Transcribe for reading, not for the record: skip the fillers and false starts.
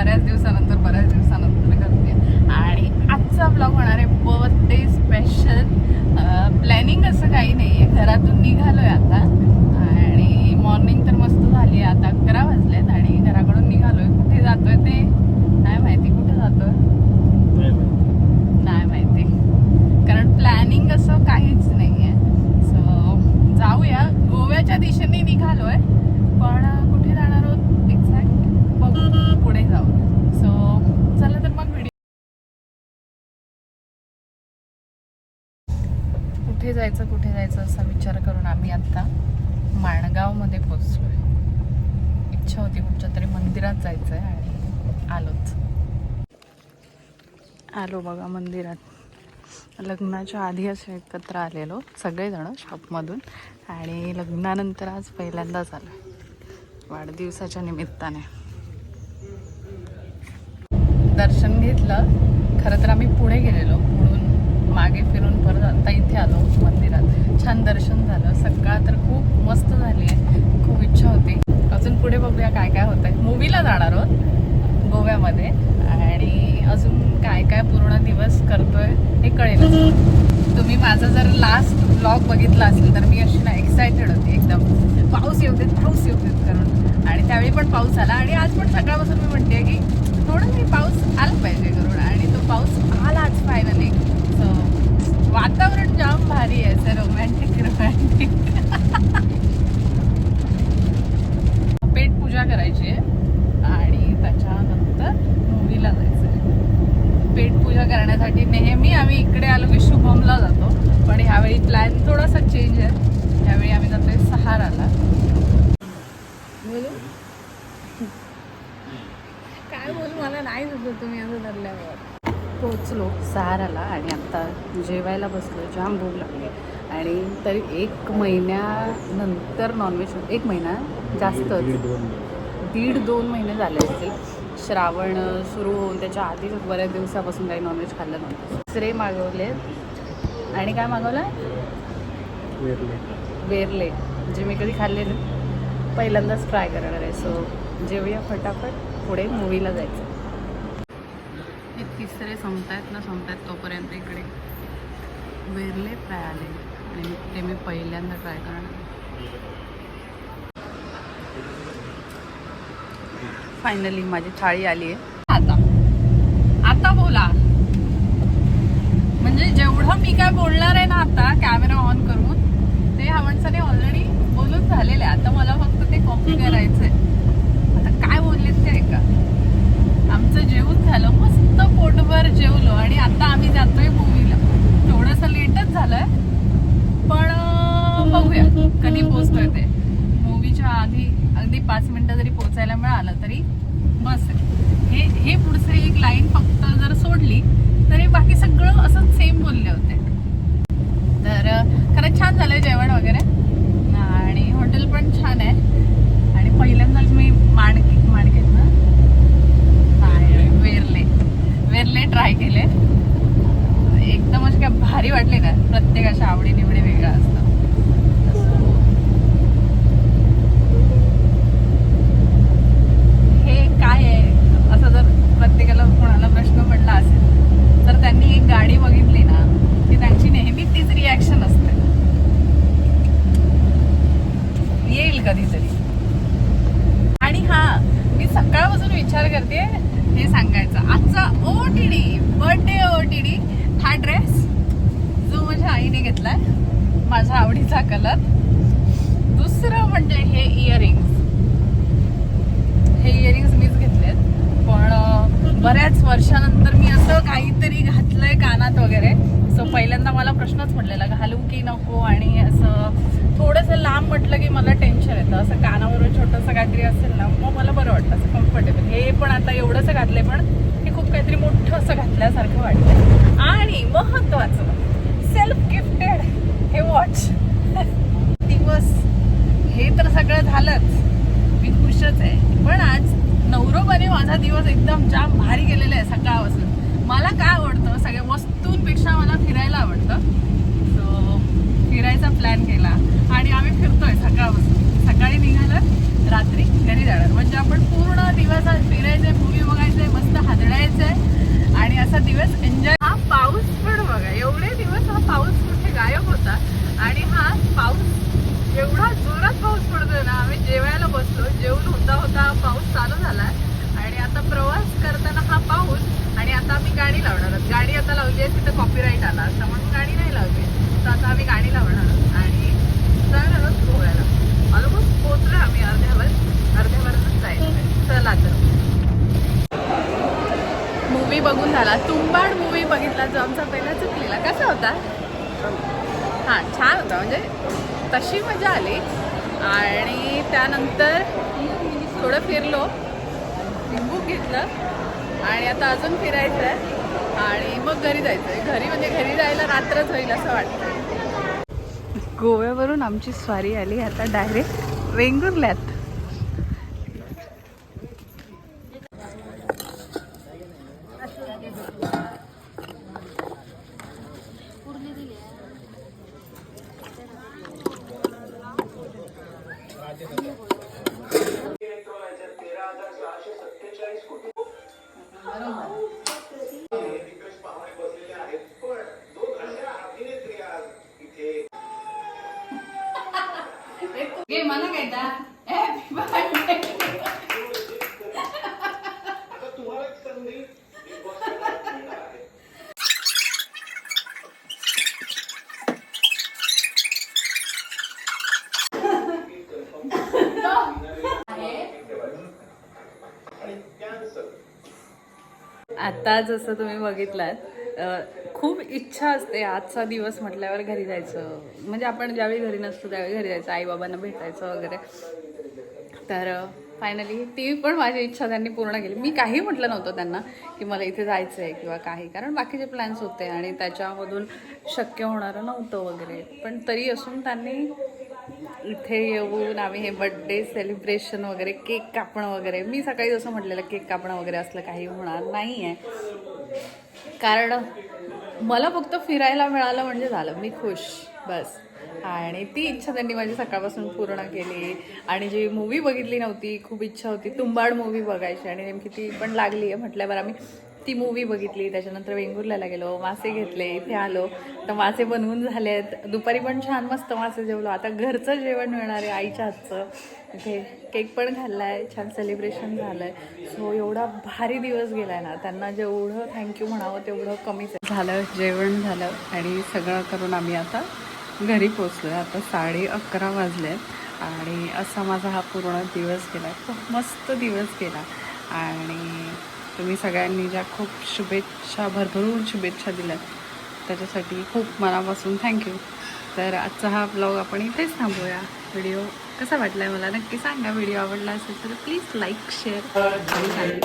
बऱ्याच दिवसानंतर करते. आणि आजचा ब्लॉग होणार आहे बर्थडे स्पेशल. प्लॅनिंग असं काही नाही आहे, घरातून निघालोय आता आणि मॉर्निंग तर मस्त झाली आहे. आता 11 वाजलेत आणि घराकडून निघालोय. कुठे जातोय ते नाही माहिती, कुठे जातोय नाही माहिती, कारण प्लॅनिंग असं काहीच नाही आहे. सो जाऊया, गोव्याच्या दिशेने निघालोय, पण कुठे जाणार आहोत एक्झॅक्ट बघू पुढे जाऊ. सो चला तर मग व्हिडिओ. कुठे जायचं असा विचार करून आम्ही आता माणगावमध्ये पोचलोय. इच्छा होती कुठच्या तरी मंदिरात जायचंय आणि आलो बघा मंदिरात. लग्नाच्या आधी असे एकत्र आलेलो सगळेजण शॉपमधून आणि लग्नानंतर आज पहिल्यांदाच आलो वाढदिवसाच्या निमित्ताने. दर्शन घेतलं. खरं तर आम्ही पुढे गेलेलो, म्हणून मागे फिरून परत आता इथे आलो मंदिरात. छान दर्शन झालं. सकाळ तर खूप मस्त झाली आहे. खूप इच्छा होती. अजून पुढे बघूया काय काय होत आहे. मूवीला जाणार आहोत गोव्यामध्ये आणि अजून काय काय पूर्ण दिवस करतोय हे कळेल. तुम्ही माझा जर लास्ट ब्लॉग बघितला असेल तर मी अशी ना एक्सायटेड होती एकदम, पाऊस येऊ देत करून. आणि त्यावेळी पण पाऊस आला आणि आज पण सकाळपासून मी म्हणते की थोडं पाऊस आला पाहिजे करून, आणि तो पाऊस आलाच फायनली. सो वातावरण जाम भारी आहे, असं रोमॅन्टिक. पेट पूजा करायची आहे आणि त्याच्यानंतर मूवीला जायचं आहे. पेट पूजा करण्यासाठी नेहमी आम्ही इकडे आलो की शुभमला जातो, पण ह्यावेळी प्लॅन थोडासा चेंज आहे. ह्यावेळी आम्ही जातोय सहाराला. काय बोलू, मला नाही सुचत तुम्ही असं धरल्यावर. पोचलो सहाराला आणि आता जेवायला बसलो. जाम भूक लागली आणि तरी 1 महिन्यानंतर नॉनव्हेज, 1 महिना जास्त, 1.5-2 महिने झाले असतील. श्रावण सुरू होऊन त्याच्या आधीच बऱ्याच दिवसापासून काही नॉनव्हेज खाल्लं नव्हतं. तिसरे मागवले आणि काय मागवलं, वेरले, जे मी कधी खाल्ले नाही, पहिल्यांदाच ट्राय करणार आहे. सो जेवूया फटाफट, पुढे मूवीला जायचं. हे तिसरे संपतायत तोपर्यंत इकडे वेरले फ्राय आले आणि ते मी पहिल्यांदा ट्राय करणार. फायनली माझी थाळी आली आहे. आता बोला, म्हणजे जेवढं मी काय बोलणार आहे ना आता कॅमेरा ऑन करून, ते ह्या माणसाने ऑलरेडी बोलून झालेलं आहे. आता मला फक्त ते कॉपी करायचंय. आता काय बोललेत ते ऐका. आमचं जेवण झालं, मस्त पोटभर जेवलो आणि आता आम्ही जातोय मूवीला. थोडंसं लेटच झालंय, पण बघूया कधी पोहोचतोय ते. मूवीच्या आधी अगदी 5 मिनिटं जरी पोचायला मिळालं तरी बस. हे पुढचं एक लाईन फक्त जर सोडली तरी बाकी सगळं असं सेम बोलले होते. तर खरंच छान झालंय जेवण वगैरे आणि हॉटेल पण छान आहे. आणि पहिल्यांदाच मी माणकेत ना वेरले ट्राय केले. एकदमच काय भारी वाटले ना. प्रत्येकाच्या आवडी निवडी वेगळा असतं. हे काय आहे असं जर प्रत्येकाला कोणाला प्रश्न पडला असेल तर त्यांनी एक गाडी बघितली ना की त्यांची नेहमी तीच रिॲक्शन असते. येईल कधीतरी. आणि हा, मी सकाळपासून विचार करते हे सांगायचं. आजचा OTD बर्थडे OTD हा ड्रेस जो माझ्या आईने घेतलाय, माझ्या आवडीचा कलर. दुसरं म्हणजे हे इयरिंग्स मीच घेतलेत, पण बऱ्याच वर्षानंतर मी असं काहीतरी घातलंय कानात वगैरे. सो पहिल्यांदा मला प्रश्नच पडलेला घालू की नको, आणि असं थोडंसं लांब म्हटलं की मला टेन्शन येतं. असं कानावर छोटंसं काहीतरी असेल ना मग मला बरं वाटतं, असं कम्फर्टेबल. हे पण आता एवढंसं घातलंय पण हे खूप काहीतरी मोठं असं घातल्यासारखं वाटतं. आणि महत्त्वाचं सेल्फ गिफ्टेड हे वॉच. दिवस हे तर सगळं झालंच, मी खुशच आहे. पण आज नवरोबाने माझा दिवस एकदम जाम भारी गेलेला आहे सकाळपासून. मला काय आवडतं, सगळ्या वस्तूंपेक्षा मला फिरायला आवडतं. सो फिरायचा प्लॅन केला आणि आम्ही फिरतोय सकाळपासून. सकाळी निघालं, रात्री घरी जाणार. म्हणजे आपण पूर्ण दिवस आज फिरायचे, मूवी बघायचे दिवस एन्जॉय. हा पाऊस पण बघा, एवढे दिवस हा पाऊस कुठे गायब होता आणि हा पाऊस एवढा जोरात पाऊस पडतोय ना. आम्ही जेवायला बसलो, जेवण होता होता पाऊस चालू झाला आणि आता प्रवास करताना हा पाऊस आणि आता आम्ही गाडी लावणार आहोत. गाडी आता लावली आहे तिथं कॉपीराईट आला असं म्हणून गाडी नाही लावली. तर आता आम्ही गाडी लावणार आहोत आणि जाणार आहोत गोव्याला. ऑलमोस्ट पोहोचलोय आम्ही, अर्ध्यावरच जायचं. चला तर मूवी बघून झाला. तुंबाड मूवी बघितला जो आमचा पहिला चुकलेला. कसा होता? हां छान होता, म्हणजे तशी मजा आली. आणि त्यानंतर थोडं फिरलो, बुक घेतलं आणि आता अजून फिरायचं आहे आणि मग घरी जायचं आहे. घरी म्हणजे घरी जायला रात्रच होईल असं वाटतं. गोव्यावरून आमची स्वारी आली आता डायरेक्ट वेंगुर्ल्यात. मला काय आता जसं तुम्ही बघितलात, खूप इच्छा असते आजचा दिवस म्हटल्यावर घरी जायचं. म्हणजे आपण ज्यावेळी घरी नसतो त्यावेळी घरी जायचं, आईबाबांना भेटायचं वगैरे. तर फायनली ती पण माझी इच्छा त्यांनी पूर्ण केली. मी काही म्हटलं नव्हतं त्यांना की मला इथे जायचं आहे किंवा काही, कारण बाकीचे प्लॅन्स होते आणि त्याच्यामधून शक्य होणारं नव्हतं वगैरे. पण तरी असून त्यांनी इथे येऊन आम्ही हे बड्डे सेलिब्रेशन वगैरे, केक कापणं वगैरे. मी सकाळी जसं म्हटलेलं केक कापणं वगैरे असलं काही होणार नाही आहे, कारण मला फक्त फिरायला मिळालं म्हणजे झालं, मी खुश बस. आणि ती इच्छा त्यांनी माझी सकाळपासून पूर्ण केली. आणि जी मूवी बघितली नव्हती, खूप इच्छा होती तुंबाड मूवी बघायची आणि नेमकी ती पण लागली आहे म्हटल्यावर आम्ही ती मूवी बघितली. त्याच्यानंतर वेंगुर्ल्याला गेलो, मासे घेतले, इथे आलो तर मासे बनवून झाले आहेत. दुपारी पण छान मस्त मासे जेवलो. आता घरचं जेवण मिळणार आहे आईच्या हातचं. इथे केक पण खाल्ला आहे, छान सेलिब्रेशन झालं आहे. सो एवढा भारी दिवस गेला आहे ना, त्यांना जेवढं थँक्यू म्हणावं तेवढं कमीच झालं. जेवण झालं आणि सगळं करून आम्ही आता घरी पोचलो आहे. आता 11:30 वाजले आहेत आणि असा माझा हा पूर्ण दिवस गेला. खूप मस्त दिवस गेला आणि तुम्ही सगळ्यांनी ज्या खूप शुभेच्छा, भरभरून शुभेच्छा दिल्यात त्याच्यासाठी खूप मनापासून थँक्यू. तर आजचा हा ब्लॉग आपण इथेच थांबूया. व्हिडिओ कसा वाटला आहे मला नक्की सांगा. व्हिडिओ आवडला असेल तर प्लीज लाईक, शेअर आणि